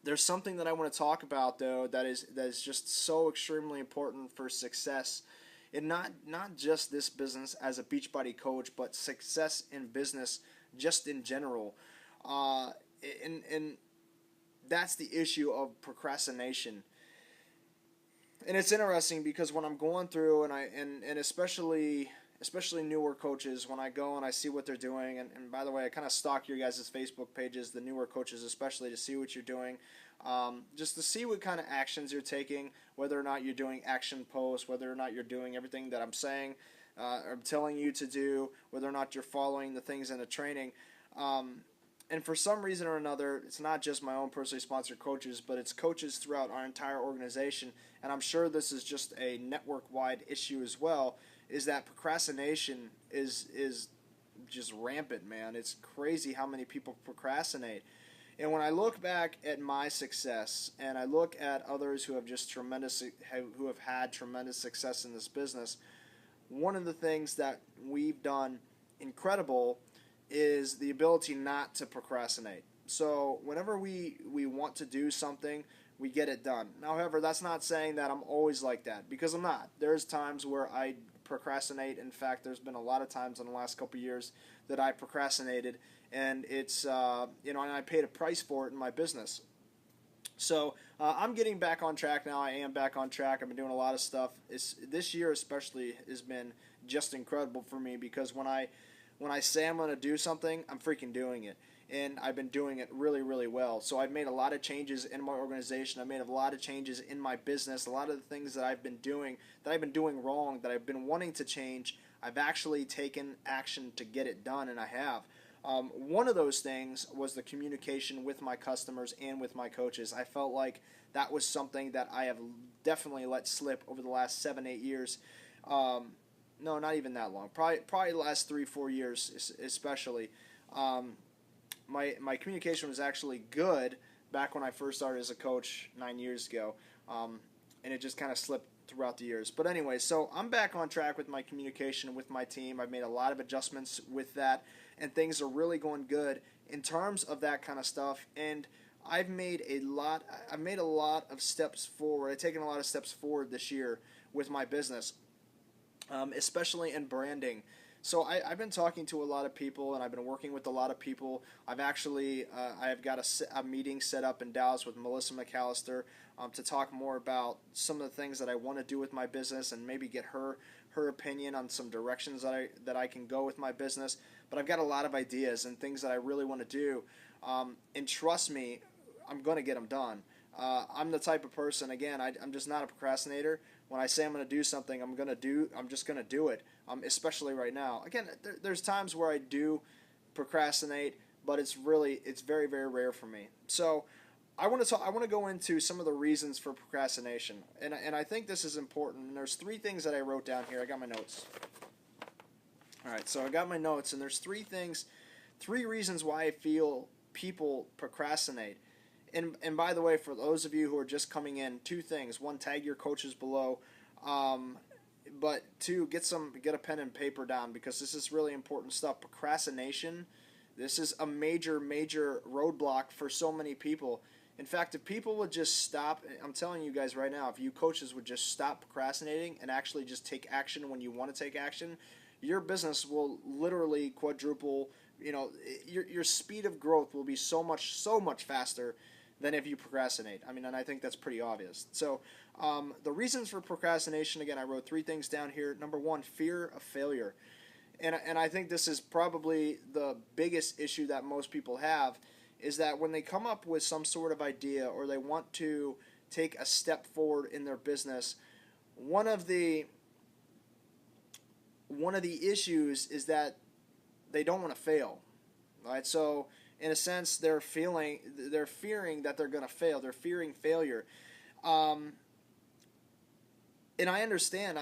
There's something that I want to talk about though that is just so extremely important for success, and not just this business as a Beachbody coach, but success in business just in general. Uh, and that's the issue of procrastination. And it's interesting because when I'm going through and especially newer coaches, when I go and I see what they're doing, and by the way, I kind of stalk your guys' Facebook pages, the newer coaches especially, to see what you're doing, just to see what kind of actions you're taking, whether or not you're doing action posts, whether or not you're doing everything that I'm saying, I'm telling you to do, whether or not you're following the things in the training. And for some reason or another, it's not just my own personally sponsored coaches, but it's coaches throughout our entire organization, and I'm sure this is just a network-wide issue as well, is that procrastination is just rampant, man. It's crazy how many people procrastinate. And when I look back at my success, and I look at others who have had tremendous success in this business, one of the things that we've done incredible is the ability not to procrastinate. So whenever we want to do something, we get it done. However, that's not saying that I'm always like that, because I'm not. There's times where I procrastinate. In fact, there's been a lot of times in the last couple of years that I procrastinated, and it's and I paid a price for it in my business. So I'm getting back on track now. I am back on track. I've been doing a lot of stuff. This year especially has been just incredible for me, because when I say I'm going to do something, I'm freaking doing it. And I've been doing it really, really well. So I've made a lot of changes in my organization. I've made a lot of changes in my business. A lot of the things that I've been doing wrong, that I've been wanting to change, I've actually taken action to get it done, and I have. One of those things was the communication with my customers and with my coaches. I felt like that was something that I have definitely let slip over the last 7-8 years. No, not even that long. Probably the last 3-4 years, especially. My communication was actually good back when I first started as a coach 9 years ago, and it just kind of slipped throughout the years. But anyway, so I'm back on track with my communication with my team. I've made a lot of adjustments with that, and things are really going good in terms of that kind of stuff. And I've made a lot of steps forward. I've taken a lot of steps forward this year with my business, especially in branding. So I've been talking to a lot of people, and I've been working with a lot of people. I've actually I've got a meeting set up in Dallas with Melissa McAllister to talk more about some of the things that I want to do with my business, and maybe get her opinion on some directions that I can go with my business. But I've got a lot of ideas and things that I really want to do, and trust me, I'm going to get them done. I'm the type of person, again, I'm just not a procrastinator. When I say I'm going to do something, I'm just going to do it, especially right now. Again, there's times where I do procrastinate, but it's very, very rare for me. So I want to go into some of the reasons for procrastination, and I think this is important. And there's 3 things that I wrote down here. I got my notes. All right, so I got my notes, and there's 3 reasons why I feel people procrastinate. And by the way, for those of you who are just coming in, 2 things. 1, tag your coaches below. But 2, get a pen and paper down, because this is really important stuff. Procrastination, this is a major, major roadblock for so many people. In fact, if people would just stop, I'm telling you guys right now, if you coaches would just stop procrastinating and actually just take action when you want to take action, your business will literally quadruple. Your speed of growth will be so much faster than if you procrastinate. I mean, and I think that's pretty obvious. So the reasons for procrastination, again, I wrote 3 things down here. Number 1, fear of failure. And I think this is probably the biggest issue that most people have, is that when they come up with some sort of idea, or they want to take a step forward in their business, one of the issues is that they don't want to fail. Right? So in a sense, they're fearing that they're going to fail. They're fearing failure. And I understand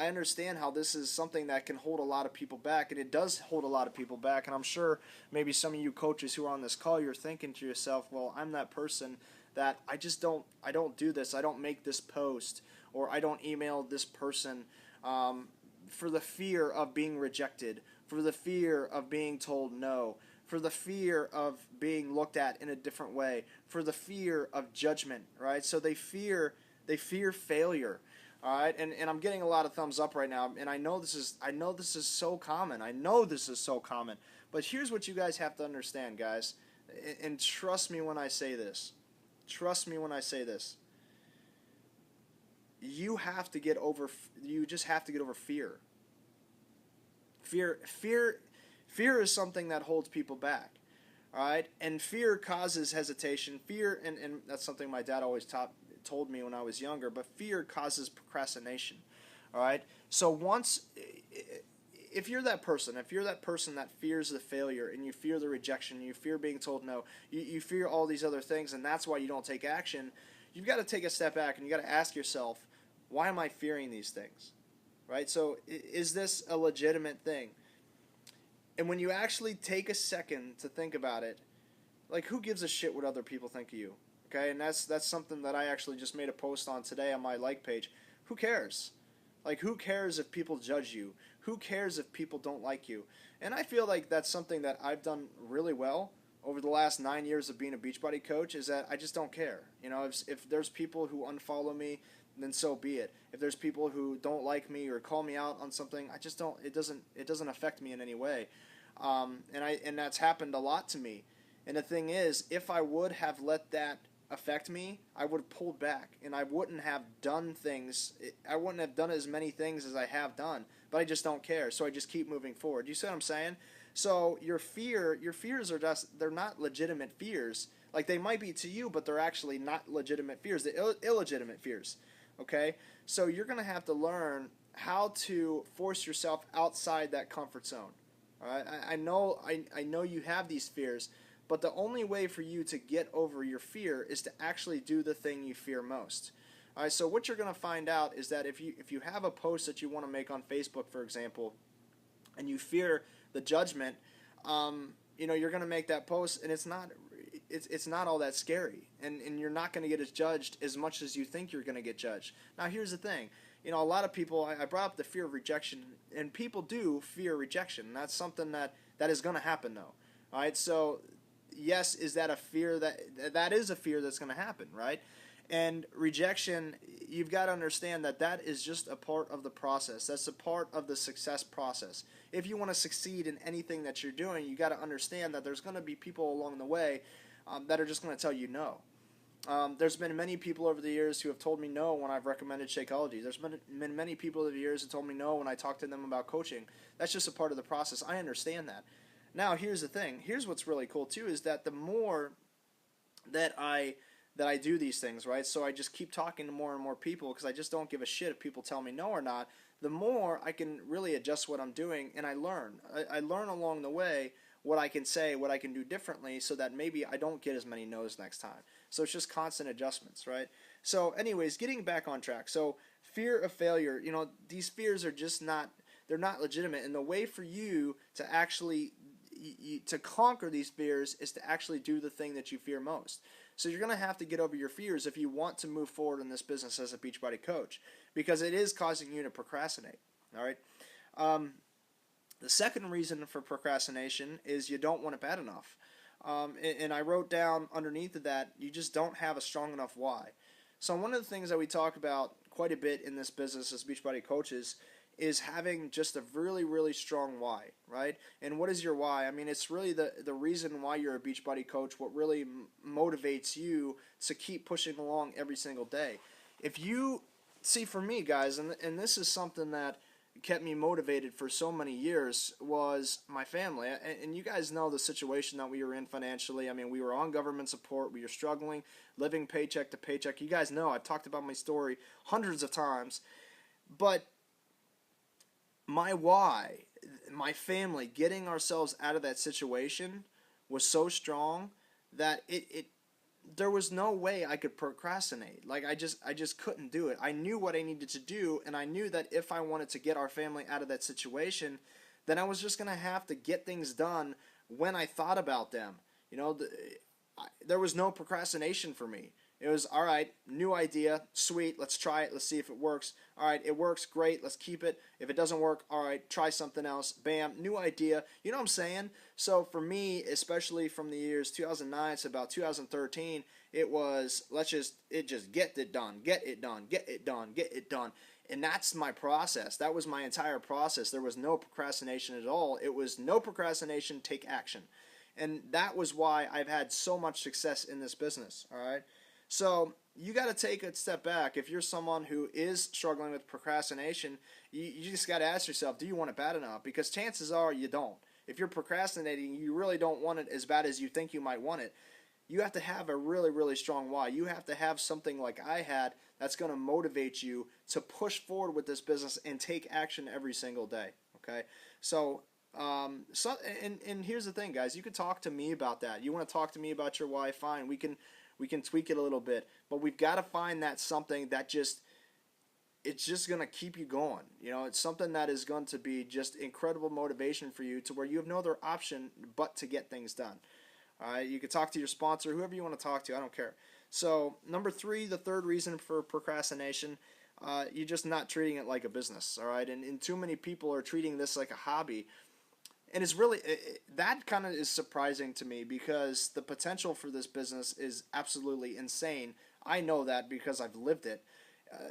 how this is something that can hold a lot of people back, and it does hold a lot of people back. And I'm sure maybe some of you coaches who are on this call, you're thinking to yourself, well, I'm that person that I don't do this. I don't make this post, or I don't email this person for the fear of being rejected, for the fear of being told no, for the fear of being looked at in a different way, for the fear of judgment, right? So they fear failure. All right, and I'm getting a lot of thumbs up right now, and I know this is so common. I know this is so common. But here's what you guys have to understand, guys, and trust me when I say this. Trust me when I say this. You just have to get over fear. Fear is something that holds people back. All right, and fear causes hesitation. Fear, and that's something my dad always told me when I was younger, but fear causes procrastination. All right, so if you're that person that fears the failure, and you fear the rejection, you fear being told no, you fear all these other things, and that's why you don't take action, you've got to take a step back and you got to ask yourself, why am I fearing these things? Right? So is this a legitimate thing? And when you actually take a second to think about it, like, who gives a shit what other people think of you? Okay, and that's something that I actually just made a post on today on my like page. Who cares? Like, who cares if people judge you? Who cares if people don't like you? And I feel like that's something that I've done really well over the last 9 years of being a Beachbody coach, is that I just don't care. You know, if there's people who unfollow me, then so be it. If there's people who don't like me or call me out on something, I just don't. It doesn't affect me in any way. And that's happened a lot to me. And the thing is, if I would have let that affect me, I would have pulled back, and I wouldn't have done things. I wouldn't have done as many things as I have done. But I just don't care, so I just keep moving forward. You see what I'm saying? So your fears are they're not legitimate fears. Like, they might be to you, but they're actually not legitimate fears. They're illegitimate fears. Okay? So you're going to have to learn how to force yourself outside that comfort zone. All right? I know you have these fears, but the only way for you to get over your fear is to actually do the thing you fear most. All right, so what you're going to find out is that if you have a post that you want to make on Facebook, for example, and you fear the judgment, you're going to make that post, and it's not all that scary, and you're not going to get judged as much as you think you're going to get judged. Now, here's the thing. A lot of people, I brought up the fear of rejection, and people do fear rejection. That's something that is going to happen, though. All right, so yes, is that a fear? That is a fear that's going to happen, right? And rejection, you've got to understand that is just a part of the process. That's a part of the success process. If you want to succeed in anything that you're doing, you got to understand that there's going to be people along the way that are just going to tell you no. There's been many people over the years who have told me no when I've recommended Shakeology. There's been many people over the years who told me no when I talked to them about coaching. That's just a part of the process. I understand that. Now, here's the thing. Here's what's really cool, too, is that the more that I do these things, right? So I just keep talking to more and more people because I just don't give a shit if people tell me no or not. The more I can really adjust what I'm doing, and I learn. I learn along the way what I can say, what I can do differently, so that maybe I don't get as many no's next time. So it's just constant adjustments, right? So anyways, getting back on track. So fear of failure, these fears are just they're not legitimate. And the way for you to actually to conquer these fears is to actually do the thing that you fear most. So you're going to have to get over your fears if you want to move forward in this business as a Beachbody coach, because it is causing you to procrastinate. All right. The second reason for procrastination is you don't want it bad enough. And I wrote down underneath of that, you just don't have a strong enough why. So one of the things that we talk about quite a bit in this business as Beachbody coaches is having just a really, really strong why, right? And what is your why? I mean, it's really the reason why you're a Beachbody coach, what really motivates you to keep pushing along every single day. If you see, for me, guys, and this is something that kept me motivated for so many years, was my family. And you guys know the situation that we were in financially. I mean, we were on government support. We were struggling, living paycheck to paycheck. You guys know I've talked about my story hundreds of times. But my why, my family, getting ourselves out of that situation was so strong that there was no way I could procrastinate. Like, I just couldn't do it. I knew what I needed to do, and I knew that if I wanted to get our family out of that situation, then I was just going to have to get things done when I thought about them. There was no procrastination for me. It was, all right, new idea, sweet, let's try it, let's see if it works. All right, it works, great, let's keep it. If it doesn't work, all right, try something else. Bam, new idea. You know what I'm saying? So for me, especially from the years 2009 to about 2013, it was, just get it done, get it done, get it done, get it done. And that's my process. That was my entire process. There was no procrastination at all. It was no procrastination, take action. And that was why I've had so much success in this business, all right? So you got to take a step back. If you're someone who is struggling with procrastination, you just got to ask yourself, do you want it bad enough? Because chances are you don't. If you're procrastinating, you really don't want it as bad as you think you might want it. You have to have a really, really strong why. You have to have something like I had that's going to motivate you to push forward with this business and take action every single day, okay? So and here's the thing, guys. You can talk to me about that. You want to talk to me about your why? Fine. We can tweak it a little bit, but we've got to find that something that it's just going to keep you going. You know, it's something that is going to be just incredible motivation for you to where you have no other option but to get things done. All right, you can talk to your sponsor, whoever you want to talk to. I don't care. So number 3, the third reason for procrastination, you're just not treating it like a business. All right, and too many people are treating this like a hobby. And it's really, that kind of is surprising to me because the potential for this business is absolutely insane. I know that because I've lived it.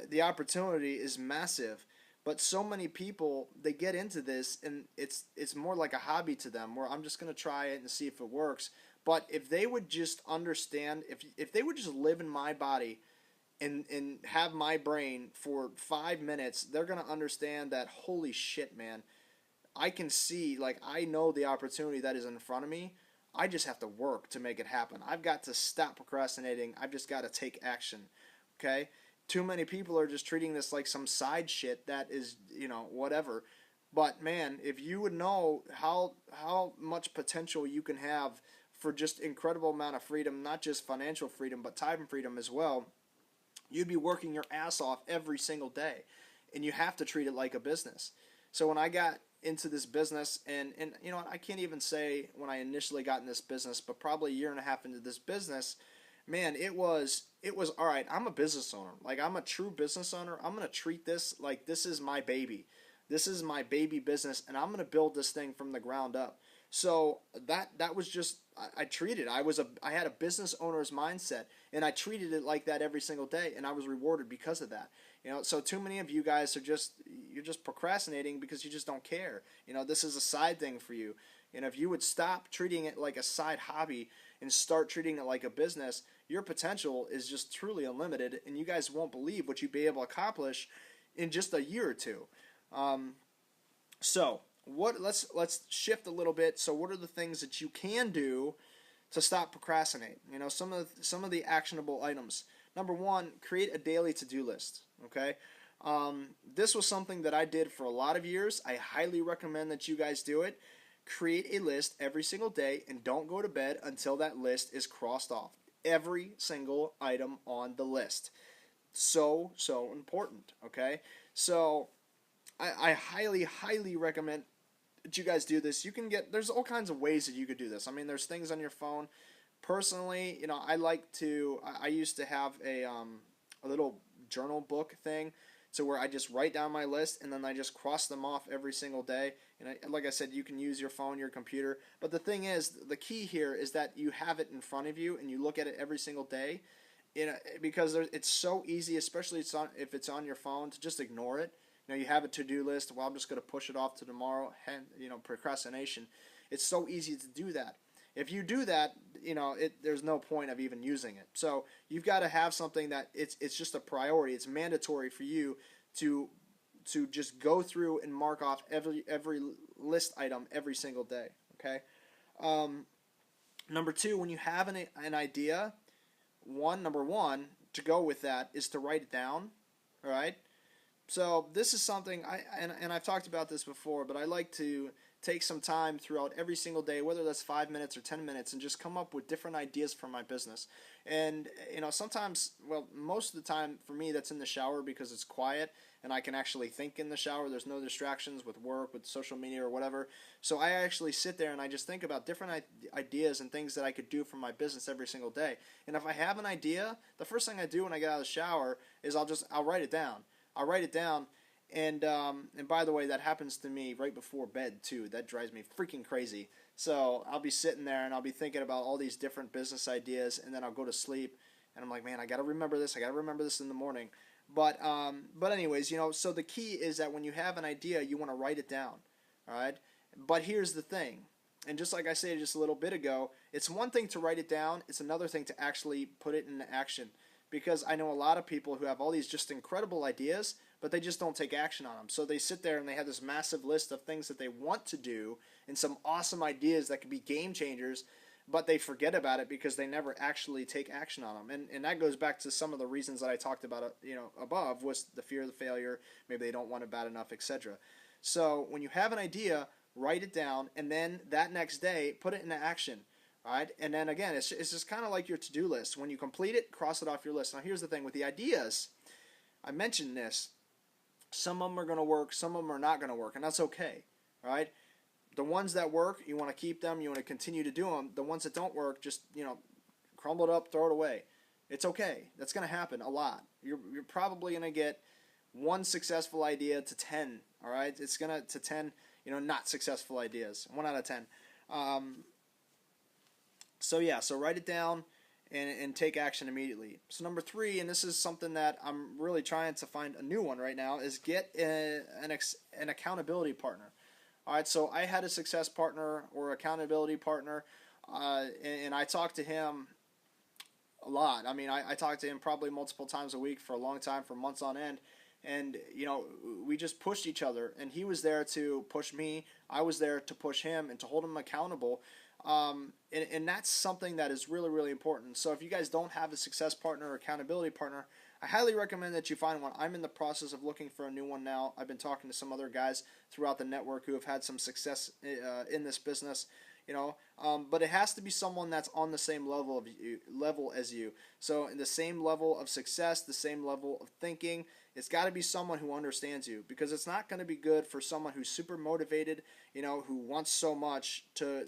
The opportunity is massive, but so many people, they get into this and it's more like a hobby to them where I'm just going to try it and see if it works. But if they would just understand, if they would just live in my body and have my brain for 5 minutes, they're going to understand that, holy shit, man, I can see, like, I know the opportunity that is in front of me. I just have to work to make it happen. I've got to stop procrastinating. I've just got to take action, okay? Too many people are just treating this like some side shit that is, whatever. But, man, if you would know how much potential you can have for just incredible amount of freedom, not just financial freedom, but time freedom as well, you'd be working your ass off every single day. And you have to treat it like a business. So when I got into this business, and you know what, I can't even say when I initially got in this business, but probably a year and a half into this business, man, it was all right. I'm a business owner. Like, I'm a true business owner. I'm going to treat this like this is my baby. This is my baby business, and I'm going to build this thing from the ground up. So that was just, I treated, I had a business owner's mindset, and I treated it like that every single day, and I was rewarded because of that. So too many of you guys you're just procrastinating because you just don't care. This is a side thing for you. If you would stop treating it like a side hobby and start treating it like a business, your potential is just truly unlimited, and you guys won't believe what you'd be able to accomplish in just a year or two. So let's shift a little bit. So what are the things that you can do to stop procrastinating? Some of the actionable items. Number 1, create a daily to-do list. Okay, this was something that I did for a lot of years. I highly recommend that you guys do it. Create a list every single day and don't go to bed until that list is crossed off. Every single item on the list. So important. Okay, so I highly, highly recommend that you guys do this. There's all kinds of ways that you could do this. I mean, there's things on your phone. Personally, I used to have a little journal book thing, to where I just write down my list and then I just cross them off every single day. And like I said, you can use your phone, your computer. But the thing is, the key here is that you have it in front of you and you look at it every single day. Because it's so easy, especially if it's on your phone, to just ignore it. You have a to-do list. Well, I'm just going to push it off to tomorrow. Procrastination. It's so easy to do that. If you do that, there's no point of even using it. So you've got to have something that it's just a priority. It's mandatory for you to just go through and mark off every list item every single day. Okay. Number 2, when you have an idea, number one to go with that is to write it down. All right. So this is something I've talked about this before, but I like to take some time throughout every single day, whether that's 5 minutes or 10 minutes, and just come up with different ideas for my business. And sometimes, well, most of the time for me, that's in the shower because it's quiet and I can actually think in the shower. There's no distractions with work, with social media or whatever. So I actually sit there and I just think about different ideas and things that I could do for my business every single day. And if I have an idea, the first thing I do when I get out of the shower is I'll write it down. I'll write it down. And by the way, that happens to me right before bed too. That drives me freaking crazy. So I'll be sitting there and I'll be thinking about all these different business ideas, and then I'll go to sleep and I'm like, man, I got to remember this. I got to remember this in the morning. But anyways, so the key is that when you have an idea, you want to write it down. All right. But here's the thing. And just like I said just a little bit ago, it's one thing to write it down. It's another thing to actually put it into action. Because I know a lot of people who have all these just incredible ideas, but they just don't take action on them. So they sit there and they have this massive list of things that they want to do and some awesome ideas that could be game changers, but they forget about it because they never actually take action on them. And that goes back to some of the reasons that I talked about above, was the fear of the failure, maybe they don't want it bad enough, etc. So when you have an idea, write it down, and then that next day, put it into action. All right, and then again, it's just kind of like your to-do list. When you complete it, cross it off your list. Now here's the thing with the ideas. I mentioned this. Some of them are going to work, some of them are not going to work, and that's okay. All right, the ones that work, you want to keep them. You want to continue to do them. The ones that don't work, just crumble it up, throw it away. It's okay. That's going to happen a lot. You're probably going to get one successful idea to 10. All right, it's going to 10. Not successful ideas. 1 out of 10. So write it down and take action immediately. So number 3, and this is something that I'm really trying to find a new one right now, is get an accountability partner. All right, so I had a success partner or accountability partner, and I talked to him a lot. I mean, I talked to him probably multiple times a week for a long time, for months on end. And, we just pushed each other, and he was there to push me. I was there to push him and to hold him accountable. And that's something that is really, really important. So if you guys don't have a success partner or accountability partner, I highly recommend that you find one. I'm in the process of looking for a new one now. I've been talking to some other guys throughout the network who have had some success in this business. But it has to be someone that's on the same level as you. So in the same level of success, the same level of thinking. It's got to be someone who understands you, because it's not going to be good for someone who's super motivated, who wants so much to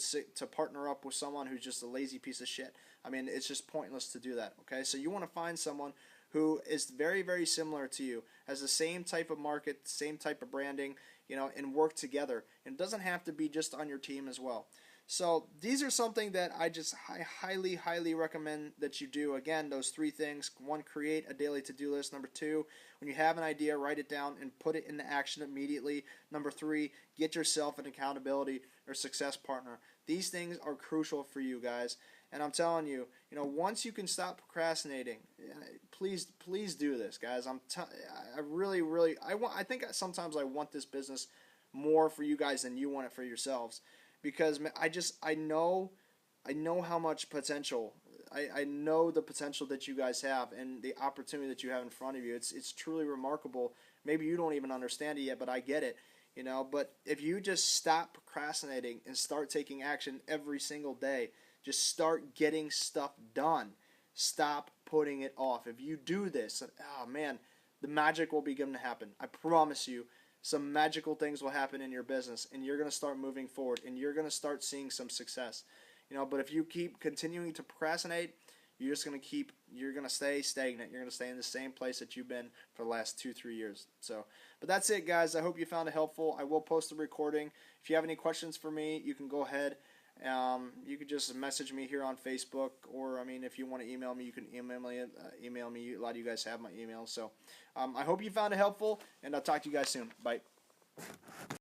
partner up with someone who's just a lazy piece of shit. I mean, it's just pointless to do that. Okay, so you want to find someone who is very, very similar to you, has the same type of market, same type of branding, and work together. And it doesn't have to be just on your team as well. So these are something that I highly, highly recommend that you do. Again, those 3 things. 1, create a daily to-do list. Number 2, when you have an idea, write it down and put it into action immediately. Number 3, get yourself an accountability or success partner. These things are crucial for you guys. And I'm telling you, once you can stop procrastinating, please do this, guys. I think sometimes I want this business more for you guys than you want it for yourselves. Because I know how much potential, I know the potential that you guys have and the opportunity that you have in front of you. It's truly remarkable. Maybe you don't even understand it yet, but I get it. But if you just stop procrastinating and start taking action every single day, just start getting stuff done. Stop putting it off. If you do this, oh man, the magic will begin to happen. I promise you. Some magical things will happen in your business, and you're going to start moving forward, and you're going to start seeing some success. But if you keep continuing to procrastinate, you're going to stay stagnant. You're going to stay in the same place that you've been for the last 2-3 years. But that's it, guys. I hope you found it helpful. I will post the recording. If you have any questions for me, you can go ahead. You could just message me here on Facebook, or if you want to email me, you can email me. A lot of you guys have my email. So I hope you found it helpful, and I'll talk to you guys soon. Bye.